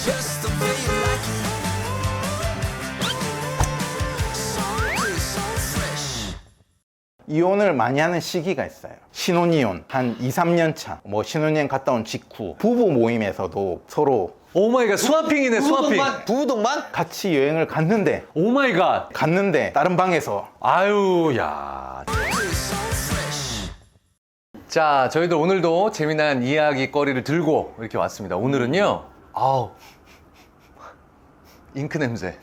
just the way you like it. So good, so fresh. 이혼을 많이 하는 시기가 있어요. 신혼이혼 한 2, 3년 차, 뭐 신혼여행 갔다 온 직후 부부 모임에서도 서로 오마이갓, 스와핑이네, 스와핑. 부부동반? 같이 여행을 갔는데 오마이갓. 다른 방에서 아유, 야. Good, so fresh. 자, 저희들 오늘도 재미난 이야기거리를 들고 이렇게 왔습니다. 오늘은요, 아우, 잉크 냄새.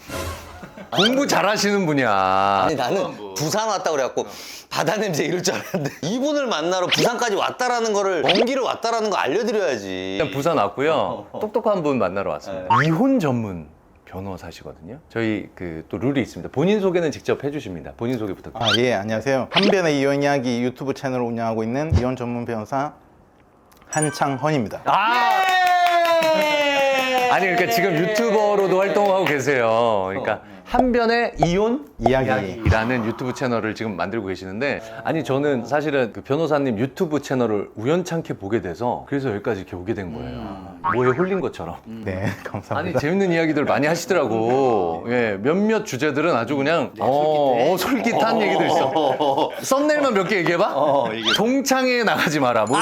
공부 잘하시는 분이야. 아니 나는 부산 왔다 그래갖고 바다 냄새 이럴 줄 알았는데 이분을 만나러 부산까지 왔다라는 거를 먼 길을 왔다라는 거 알려드려야지. 일단 부산 왔고요. 똑똑한 분 만나러 왔습니다. 이혼 전문 변호사시거든요. 저희 또 룰이 있습니다. 본인 소개는 직접 해주십니다. 본인 소개 부탁드립니다. 예, 안녕하세요. 한변의 이혼 이야기 유튜브 채널을 운영하고 있는 이혼 전문 변호사 한창헌입니다. 아니, 그러니까 지금 유튜버로도 활동하고 계세요. 그러니까 한변의 이혼 이야기라는 유튜브 채널을 지금 만들고 계시는데, 아니 저는 사실은 그 변호사님 유튜브 채널을 우연찮게 보게 돼서 그래서 여기까지 이렇게 오게 된 거예요. 뭐에 홀린 것처럼. 네, 감사합니다. 아니 재밌는 이야기들 많이 하시더라고. 예, 몇몇 주제들은 아주 그냥 솔깃한 얘기들 있어. 썸네일만 몇 개 얘기해봐. 동창회에 나가지 마라. 뭐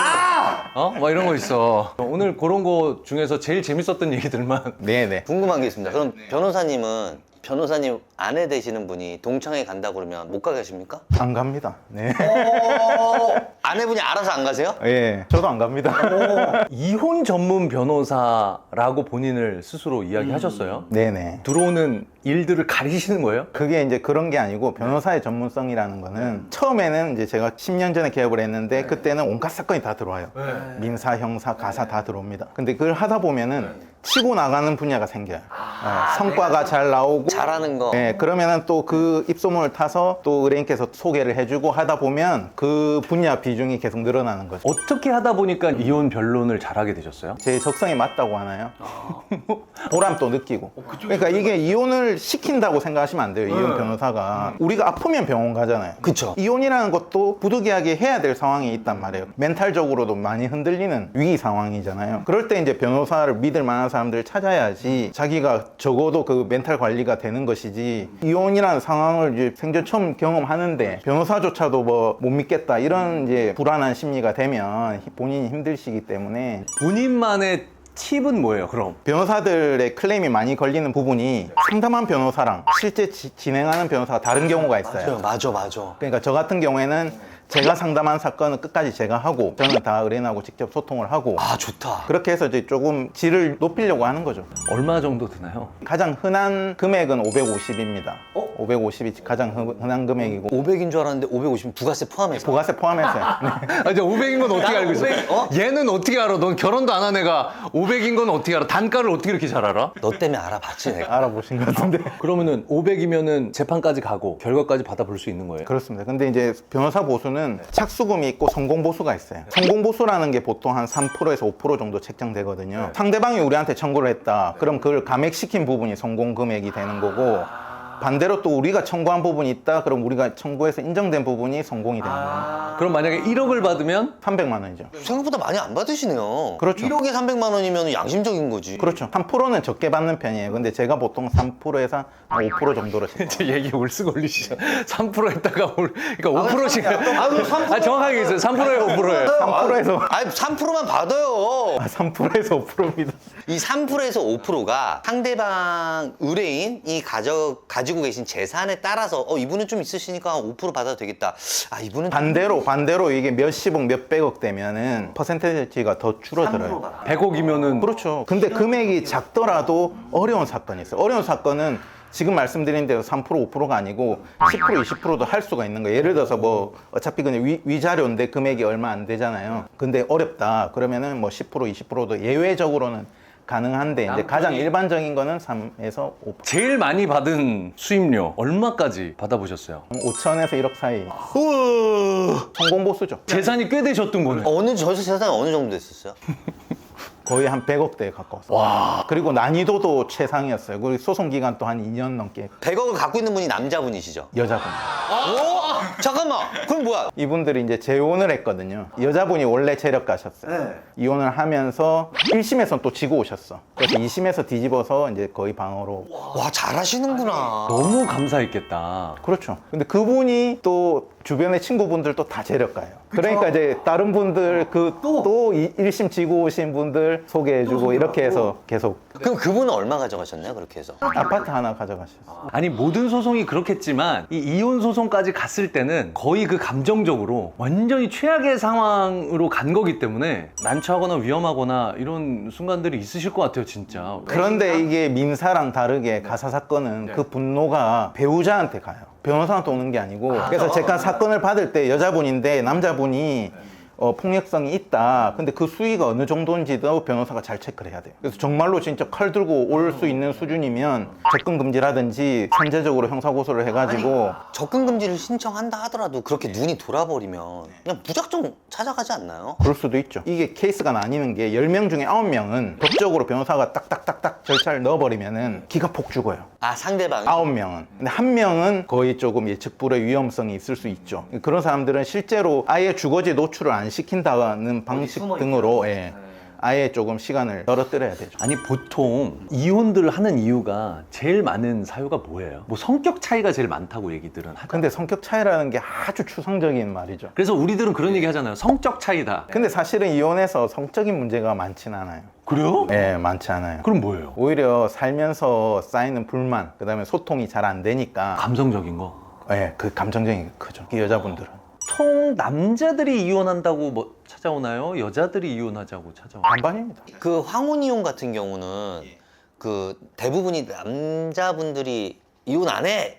뭐 이런 거 있어. 오늘 그런 거 중에서 제일 재밌었던 얘기들만. 네네. 궁금한 게 있습니다. 그럼 변호사님 아내 되시는 분이 동창회 간다 그러면 못 가게 하십니까? 안 갑니다. 네. 아내분이 알아서 안 가세요? 예, 저도 안 갑니다. 이혼 전문 변호사라고 본인을 스스로 이야기하셨어요. 네네. 들어오는 일들을 가리시는 거예요? 그게 이제 그런 게 아니고 변호사의 전문성이라는 거는 처음에는 이제 제가 10년 전에 개업을 했는데 그때는 온갖 사건이 다 들어와요. 민사, 형사, 가사 다 들어옵니다. 근데 그걸 하다 보면은 치고 나가는 분야가 생겨요. 성과가 잘 나오고 잘하는 거. 네, 그러면은 또 그 입소문을 타서 또 의뢰인께서 소개를 해주고 하다 보면 그 분야 비중이 계속 늘어나는 거죠. 어떻게 하다 보니까 이혼 변론을 잘하게 되셨어요? 제 적성에 맞다고 하나요? 보람도 느끼고. 그러니까 이게 이혼을 시킨다고 생각하시면 안 돼요. 이혼 변호사가. 우리가 아프면 병원 가잖아요. 그쵸. 이혼이라는 것도 부득이하게 해야 될 상황이 있단 말이에요. 멘탈적으로도 많이 흔들리는 위기 상황이잖아요. 그럴 때 이제 변호사를 믿을 만한 사람들을 찾아야지 자기가 적어도 그 멘탈 관리가 되는 것이지, 이혼이라는 상황을 이제 생전 처음 경험하는데 변호사조차도 뭐 못 믿겠다 이런 이제 불안한 심리가 되면 본인이 힘드시기 때문에. 본인만의 팁은 뭐예요, 그럼? 변호사들의 클레임이 많이 걸리는 부분이 상담한 변호사랑 실제 진행하는 변호사가 다른 경우가 있어요. 맞아. 그러니까 저 같은 경우에는 제가 상담한 사건은 끝까지 제가 하고 저는 다 의뢰인하고 직접 소통을 하고, 아 좋다. 그렇게 해서 이제 조금 질을 높이려고 하는 거죠. 얼마 정도 드나요? 가장 흔한 금액은 550입니다. 550이 가장 흔한 금액이고 500인 줄 알았는데 550은 부가세 포함해서. 부가세 포함해서요. 네. 아, 이제 500인 건 어떻게 알고 있어? 500, 얘는 어떻게 알아? 넌 결혼도 안 한 애가 500인 건 어떻게 알아? 단가를 어떻게 이렇게 잘 알아? 너 때문에 알아봤지 내가. 알아보신 것 같은데. 그러면은 500이면은 재판까지 가고 결과까지 받아볼 수 있는 거예요? 그렇습니다. 근데 이제 변호사 보수는 착수금이 있고 성공 보수가 있어요. 성공 보수라는 게 보통 한 3%에서 5% 정도 책정되거든요. 상대방이 우리한테 청구를 했다. 그럼 그걸 감액시킨 부분이 성공 금액이 되는 거고, 반대로 또 우리가 청구한 부분이 있다. 그럼 우리가 청구해서 인정된 부분이 성공이 되는 거예요. 그럼 만약에 1억을 받으면 300만 원이죠. 생각보다 많이 안 받으시네요. 그렇죠. 1억에 300만 원이면 양심적인 거지. 그렇죠. 3%는 적게 받는 편이에요. 근데 제가 보통 3%에서 5% 정도로 제 얘기 올쓰고 올리시죠. 3% 했다가 그러니까 5%씩. 아, 정확하게 있어요. 3%예요, 5%예요. 3%에서 아니 3%만 받아요. 3%에서 5%입니다. 이 3%에서 5%가 상대방 의뢰인이 가지고 계신 재산에 따라서 이분은 좀 있으시니까 5% 받아도 되겠다. 아 이분은 반대로 이게 몇십억, 몇백억 되면은 퍼센테이지가 더 줄어들어요. 100억이면은 그렇죠. 근데 금액이 작더라도 어려운 사건이 있어요. 어려운 사건은 지금 말씀드린 대로 3%, 5%가 아니고 10%, 20%도 할 수가 있는 거예요. 예를 들어서 뭐 어차피 그냥 위자료인데 금액이 얼마 안 되잖아요. 근데 어렵다. 그러면은 뭐 10%, 20%도 예외적으로는 가능한데, 이제 가장 일반적인 거는 3에서 5%. 제일 많이 받은 수임료 얼마까지 받아보셨어요? 5천에서 1억 사이. 성공 보수죠. 재산이 꽤 되셨던 거네. 저에서 재산이 어느 정도 됐었어요? 거의 한 100억대에 가까웠어요. 그리고 난이도도 최상이었어요. 그리고 소송 기간 또 한 2년 넘게. 100억을 갖고 있는 분이 남자분이시죠? 여자분. 잠깐만. 그럼 뭐야? 이분들이 이제 재혼을 했거든요. 여자분이 원래 재력가셨어요. 이혼을 하면서 1심에서 또 지고 오셨어. 그래서 2심에서 뒤집어서 이제 거의 방어로. 와, 잘하시는구나. 너무 감사했겠다. 그렇죠. 근데 그분이 또 주변의 친구분들도 다 재력가예요. 그러니까 이제 다른 분들 또 1심 지고 오신 분들 소개해주고 이렇게 해서 계속 그럼 그분은 얼마 가져가셨나요? 그렇게 해서. 아파트 하나 가져가셨어요. 아니 모든 소송이 그렇겠지만 이 이혼 소송까지 갔을 때는 거의 그 감정적으로 완전히 최악의 상황으로 간 거기 때문에 난처하거나 위험하거나 이런 순간들이 있으실 것 같아요 진짜. 그런데 이게 민사랑 다르게 가사 사건은 그 분노가 배우자한테 가요. 변호사한테 오는 게 아니고. 그래서 제가 사건을 받을 때 여자분인데 남자분이 폭력성이 있다. 근데 그 수위가 어느 정도인지도 변호사가 잘 체크를 해야 돼요. 그래서 정말로 진짜 칼 들고 올 수 있는 수준이면 접근 금지라든지 선제적으로 형사고소를 해가지고 접근 금지를 신청한다 하더라도 그렇게 눈이 돌아버리면 그냥 무작정 찾아가지 않나요? 그럴 수도 있죠. 이게 케이스가 나뉘는 게 10명 중에 9명은 법적으로 변호사가 딱딱딱딱 절차를 넣어버리면은 기가 폭 죽어요. 아, 상대방이? 9명은. 근데 1명은 거의 조금 예측 불허의 위험성이 있을 수 있죠. 그런 사람들은 실제로 아예 주거지 노출을 안 시킨다는 방식 등으로 아예 조금 시간을 떨어뜨려야 되죠. 아니 보통 이혼들을 하는 이유가 제일 많은 사유가 뭐예요? 뭐 성격 차이가 제일 많다고 얘기들은 하죠. 근데 성격 차이라는 게 아주 추상적인 말이죠. 그래서 우리들은 그런 얘기 하잖아요. 성적 차이다. 근데 사실은 이혼해서 성적인 문제가 많진 않아요. 그래요? 네, 많지 않아요. 그럼 뭐예요? 오히려 살면서 쌓이는 불만, 그 다음에 소통이 잘 안 되니까 감성적인 거. 그 감정적인 게 크죠. 이 여자분들은. 보통 남자들이 이혼한다고 뭐 찾아오나요? 여자들이 이혼하자고 찾아오나요? 반반입니다. 그 황혼 이혼 같은 경우는 그 대부분이 남자분들이 이혼 안 해!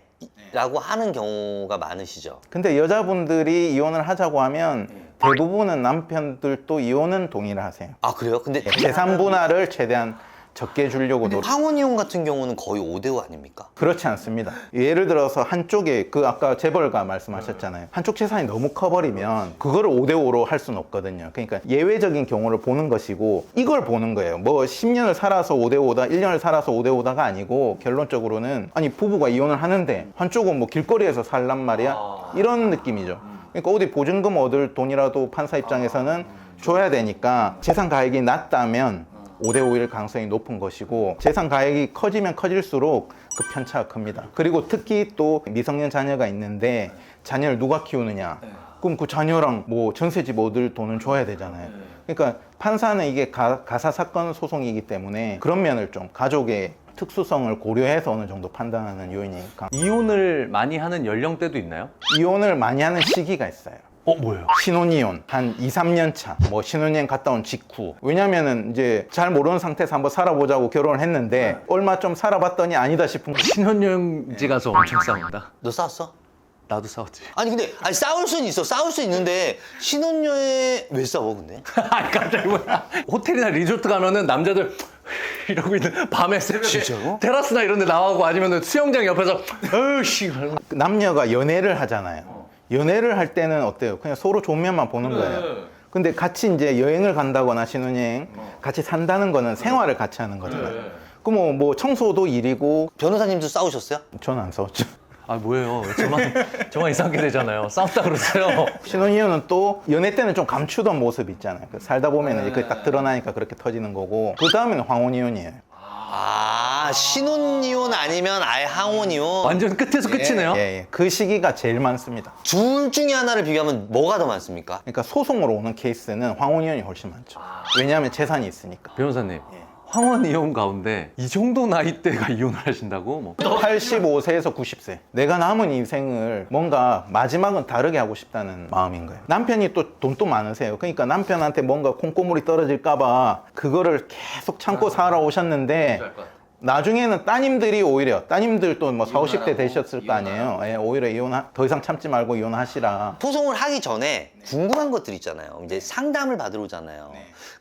라고 하는 경우가 많으시죠. 근데 여자분들이 이혼을 하자고 하면 대부분은 남편들도 이혼은 동의를 하세요. 아, 그래요? 근데 재산 분할을 최대한 적게 주려고 노력. 황혼 이혼 같은 경우는 거의 5대5 아닙니까? 그렇지 않습니다. 예를 들어서 한쪽에 그 아까 재벌가 말씀하셨잖아요. 한쪽 재산이 너무 커버리면 그거를 5대5로 할 수는 없거든요. 그러니까 예외적인 경우를 보는 것이고 이걸 보는 거예요. 뭐 10년을 살아서 5대5다, 1년을 살아서 5대5다가 아니고 결론적으로는 아니 부부가 이혼을 하는데 한쪽은 뭐 길거리에서 살란 말이야? 이런 느낌이죠. 그러니까 어디 보증금 얻을 돈이라도 판사 입장에서는 줘야 되니까 재산 가액이 낮다면 5대5일 가능성이 높은 것이고 재산 가액이 커지면 커질수록 그 편차가 큽니다. 그리고 특히 또 미성년 자녀가 있는데 자녀를 누가 키우느냐? 그럼 그 자녀랑 뭐 전세집 얻을 돈은 줘야 되잖아요. 그러니까 판사는 이게 가사 사건 소송이기 때문에 그런 면을 좀 가족의 특수성을 고려해서 어느 정도 판단하는 요인이니까. 이혼을 많이 하는 연령대도 있나요? 이혼을 많이 하는 시기가 있어요. 뭐예요? 신혼이혼 한 2, 3년 차, 뭐 신혼여행 갔다 온 직후. 왜냐면은 이제 잘 모르는 상태에서 한번 살아보자고 결혼을 했는데 얼마 좀 살아봤더니 아니다 싶은 거. 신혼여행지 가서 엄청 싸운다. 너 싸웠어? 나도 싸웠지. 아니 근데 싸울 수는 있어. 싸울 수 있는데 신혼여행 왜 싸워 근데? 아니 갑자기 뭐야? 호텔이나 리조트 가면은 남자들 이러고 있는 밤에 새벽에 진짜로? 테라스나 이런 데 나가고 아니면 수영장 옆에서 어우씨 남녀가 연애를 하잖아요. 연애를 할 때는 어때요? 그냥 서로 좋은 면만 보는 거예요. 근데 같이 이제 여행을 간다거나 신혼여행 같이 산다는 거는 생활을 같이 하는 거잖아요. 그럼 뭐 청소도 일이고. 변호사님도 싸우셨어요? 저는 안 싸웠죠. 아 뭐예요? 저만 이상하게 되잖아요. 싸웠다 그러세요. 신혼이혼은 또 연애 때는 좀 감추던 모습 있잖아요. 살다 보면 이제 그게 딱 드러나니까 그렇게 터지는 거고. 그 다음에는 황혼이혼이에요. 아, 신혼이혼 아니면 아예 항혼이혼. 완전 끝에서 끝이네요. 예. 그 시기가 제일 많습니다. 둘 중에 하나를 비교하면 뭐가 더 많습니까? 그러니까 소송으로 오는 케이스는 황혼이혼이 훨씬 많죠. 왜냐하면 재산이 있으니까. 변호사님, 황혼 이혼 가운데 이 정도 나이대가 이혼을 하신다고? 뭐. 85세에서 90세. 내가 남은 인생을 뭔가 마지막은 다르게 하고 싶다는 마음인 거예요. 남편이 또 돈도 많으세요. 그러니까 남편한테 뭔가 콩고물이 떨어질까봐 그거를 계속 참고 살아오셨는데 나중에는 따님들이 오히려 따님들도 뭐 40, 50대 되셨을 거 아니에요. 예, 오히려 더 이상 참지 말고 이혼하시라. 소송을 하기 전에 궁금한 것들 있잖아요. 이제 상담을 받으러 오잖아요.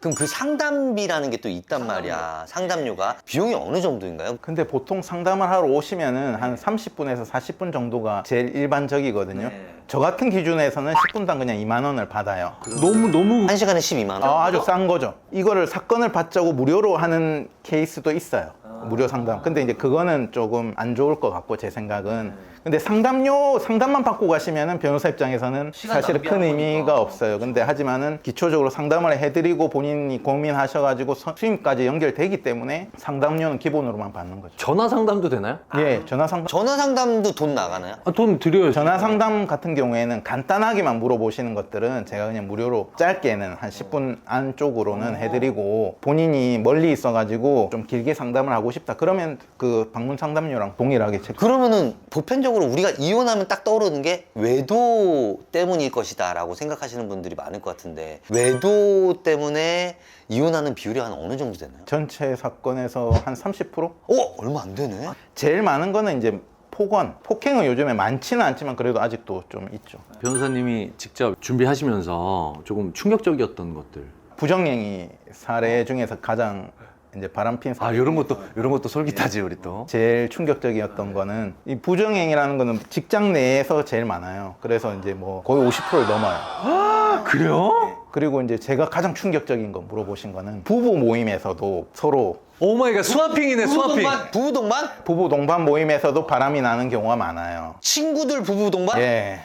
그럼 그 상담비라는 게 또 있단 말이야. 상담료가. 비용이 어느 정도인가요? 근데 보통 상담을 하러 오시면은 한 30분에서 40분 정도가 제일 일반적이거든요. 저 같은 기준에서는 10분당 그냥 2만 원을 받아요. 너무 1시간에 12만 원? 아주 싼 거죠. 이거를 사건을 받자고 무료로 하는 케이스도 있어요. 무료 상담. 근데 이제 그거는 조금 안 좋을 것 같고 제 생각은. 근데 상담만 받고 가시면은 변호사 입장에서는 사실은 큰 의미가 없어요. 근데 하지만은 기초적으로 상담을 해드리고 본인이 고민하셔가지고 수임까지 연결되기 때문에 상담료는 기본으로만 받는 거죠. 전화 상담도 되나요? 예, 전화 상담. 전화 상담도 돈 나가나요? 아, 돈 드려요. 전화 상담 같은 경우에는 간단하게만 물어보시는 것들은 제가 그냥 무료로 짧게는 한 10분 안쪽으로는 해드리고 본인이 멀리 있어가지고 좀 길게 상담을 하고 싶다 그러면 그 방문 상담료랑 동일하게 체크. 그러면은 보편적으로 우리가 이혼하면 딱 떠오르는 게 외도 때문일 것이다 라고 생각하시는 분들이 많을 것 같은데 외도 때문에 이혼하는 비율이 한 어느 정도 되나요? 전체 사건에서 한 30%? 얼마 안 되네. 제일 많은 거는 이제 폭행은 요즘에 많지는 않지만 그래도 아직도 좀 있죠. 변호사님이 직접 준비하시면서 조금 충격적이었던 것들. 부정행위 사례 중에서 가장 이제 바람핀 아, 이런 것도 솔깃하지, 우리 또. 제일 충격적이었던 거는 이 부정행위라는 거는 직장 내에서 제일 많아요. 그래서 이제 뭐 거의 50%를 넘어요. 아, 그래요? 그리고 이제 제가 가장 충격적인 거 물어보신 거는 부부 모임에서도 서로 오 마이 갓, 스와핑이네, 스와핑. 부부 동반? 부부 동반 모임에서도 바람이 나는 경우가 많아요. 친구들 부부 동반? 예.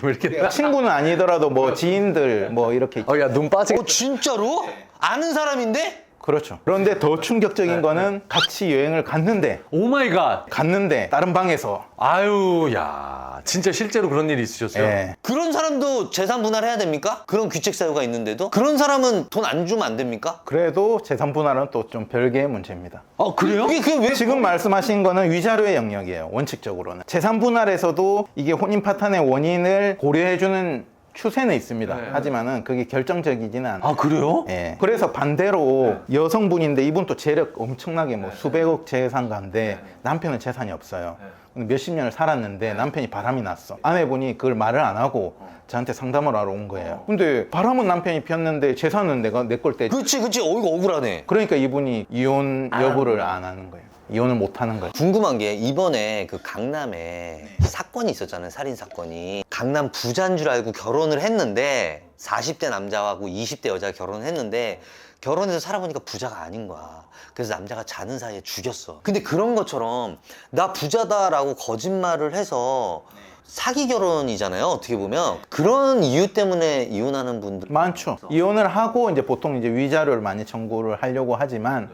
왜 이렇게. 친구는 아니더라도 뭐 지인들 뭐 이렇게 야, 눈 빠지겠다. 진짜로? 아는 사람인데? 그렇죠. 그런데 더 충격적인 거는 같이 여행을 오 마이 갓. 갔는데 다른 방에서 아유, 야. 진짜 실제로 그런 일이 있으셨어요? 예. 그런 사람도 재산 분할해야 됩니까? 그런 규칙 사유가 있는데도? 그런 사람은 돈 안 주면 안 됩니까? 그래도 재산 분할은 또 좀 별개의 문제입니다. 아, 그래요? 그게 왜 지금 말씀하신 거는 위자료의 영역이에요. 원칙적으로는. 재산 분할에서도 이게 혼인 파탄의 원인을 고려해주는 추세는 있습니다. 하지만은 그게 결정적이지는 않아요. 아, 그래요? 예. 그래서 반대로 여성분인데 이분 또 재력 엄청나게 뭐 수백억 재산가인데 남편은 재산이 없어요. 근데 몇십 년을 살았는데 남편이 바람이 났어. 아내분이 그걸 말을 안 하고 저한테 상담을 하러 온 거예요. 근데 바람은 남편이 피웠는데 재산은 내가 내 걸 때. 그치 이거 억울하네. 그러니까 이분이 이혼 여부를 안 하는 거예요. 이혼을 못 하는 거예요. 궁금한 게 이번에 그 강남에 사건이 있었잖아요. 살인 사건이. 강남 부자인 줄 알고 결혼을 했는데 40대 남자하고 20대 여자가 결혼을 했는데 결혼해서 살아보니까 부자가 아닌 거야. 그래서 남자가 자는 사이에 죽였어. 근데 그런 것처럼 나 부자다라고 거짓말을 해서 사기 결혼이잖아요. 어떻게 보면 그런 이유 때문에 이혼하는 분들 많죠. 이혼을 하고 이제 보통 이제 위자료를 많이 청구를 하려고 하지만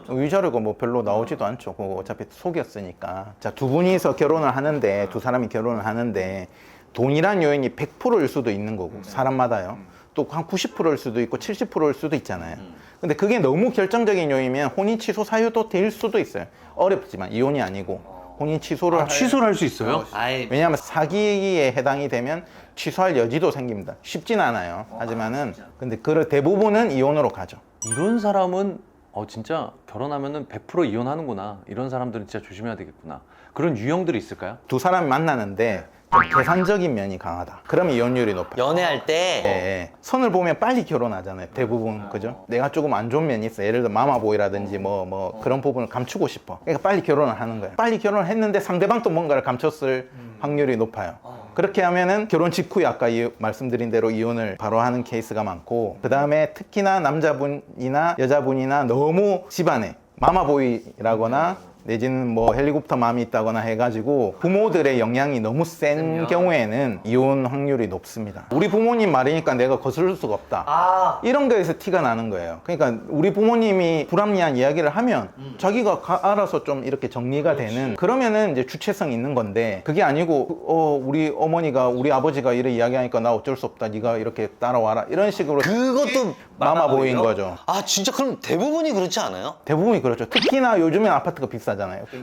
위자료가 뭐 별로 나오지도 않죠. 그거 어차피 속였으니까. 자, 두 분이서 결혼을 하는데 두 사람이 결혼을 하는데 돈이란 요인이 100%일 수도 있는 거고 사람마다요. 또 한 90%일 수도 있고 70%일 수도 있잖아요. 근데 그게 너무 결정적인 요인이면 혼인 취소 사유도 될 수도 있어요. 어렵지만 이혼이 아니고 혼인 취소를 취소를 할 수 있어요? 아예 왜냐하면 사기에 해당이 되면 취소할 여지도 생깁니다. 쉽진 않아요. 하지만은 근데 그 대부분은 이혼으로 가죠. 이런 사람은 진짜 결혼하면은 100% 이혼하는구나. 이런 사람들은 진짜 조심해야 되겠구나. 그런 유형들이 있을까요? 두 사람이 만나는데 좀 계산적인 면이 강하다. 그러면 이혼율이 높아요. 연애할 때 예. 선을 보면 빨리 결혼하잖아요. 대부분 그죠? 내가 조금 안 좋은 면이 있어. 예를 들어 마마보이라든지 뭐 그런 부분을 감추고 싶어. 그러니까 빨리 결혼을 하는 거예요. 빨리 결혼을 했는데 상대방도 뭔가를 감췄을 확률이 높아요. 그렇게 하면은 결혼 직후에 아까 말씀드린 대로 이혼을 바로 하는 케이스가 많고 그 다음에 특히나 남자분이나 여자분이나 너무 집안에 마마보이라거나 내지는 뭐 헬리콥터 맘이 있다거나 해가지고 부모들의 영향이 너무 센 경우에는 이혼 확률이 높습니다. 우리 부모님 말이니까 내가 거스를 수가 없다. 이런 거에서 티가 나는 거예요. 그러니까 우리 부모님이 불합리한 이야기를 하면 자기가 알아서 좀 이렇게 정리가 되는 그러면은 이제 주체성이 있는 건데 그게 아니고 우리 어머니가 우리 아버지가 이래 이야기하니까 나 어쩔 수 없다. 네가 이렇게 따라와라. 이런 식으로 그것도 마마보이인 거죠. 아 진짜 그럼 대부분이 그렇지 않아요? 대부분이 그렇죠. 특히나 요즘엔 아파트가 비싸잖아요.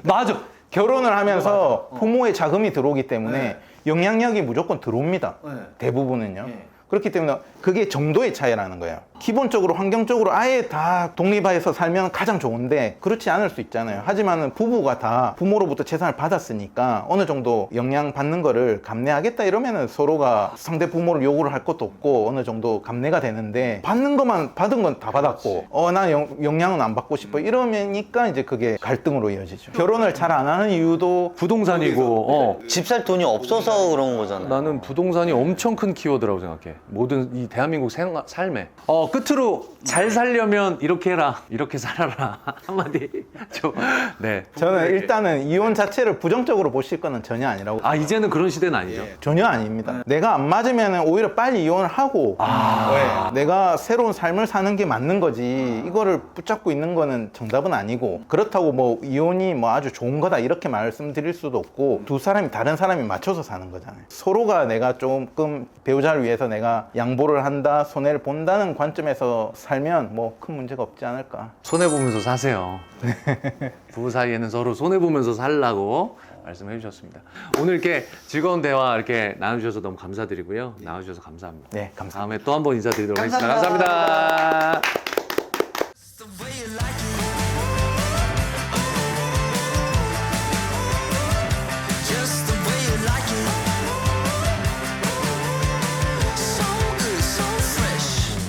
맞아. 결혼을 하면서 부모의 자금이 들어오기 때문에 영향력이 무조건 들어옵니다. 대부분은요. 그렇기 때문에 그게 정도의 차이라는 거예요. 기본적으로 환경적으로 아예 다 독립해서 살면 가장 좋은데 그렇지 않을 수 있잖아요. 하지만 부부가 다 부모로부터 재산을 받았으니까 어느 정도 영향 받는 거를 감내하겠다 이러면은 서로가 상대 부모를 요구를 할 것도 없고 어느 정도 감내가 되는데 받는 것만 받은 건 다 받았고 나 영향은 안 받고 싶어 이러니까 이제 그게 갈등으로 이어지죠. 결혼을 잘 안 하는 이유도 부동산이고 집 살 돈이 없어서 그런 거잖아요. 나는 부동산이 엄청 큰 키워드라고 생각해. 모든 이 대한민국 삶에. 끝으로 잘 살려면 이렇게 해라, 이렇게 살아라 한마디 좀. 네. 저는 일단은 이혼 자체를 부정적으로 보실 거는 전혀 아니라고. 아 이제는 그런 시대는 아니죠. 전혀 아닙니다. 내가 안 맞으면 오히려 빨리 이혼을 하고 네, 내가 새로운 삶을 사는 게 맞는 거지 이거를 붙잡고 있는 거는 정답은 아니고 그렇다고 뭐 이혼이 뭐 아주 좋은 거다 이렇게 말씀드릴 수도 없고 두 사람이 다른 사람이 맞춰서 사는 거잖아요. 서로가 내가 조금 배우자를 위해서 내가 양보를 한다, 손해를 본다는 관점에서 살면 뭐 큰 문제가 없지 않을까. 손해 보면서 사세요. 부부 사이에는 서로 손해 보면서 살라고 말씀해 주셨습니다. 오늘 이렇게 즐거운 대화 이렇게 나눠주셔서 너무 감사드리고요. 나와주셔서 감사합니다. 네, 감사합니다. 다음에 또 한 번 인사드리도록 하겠습니다. 감사합니다.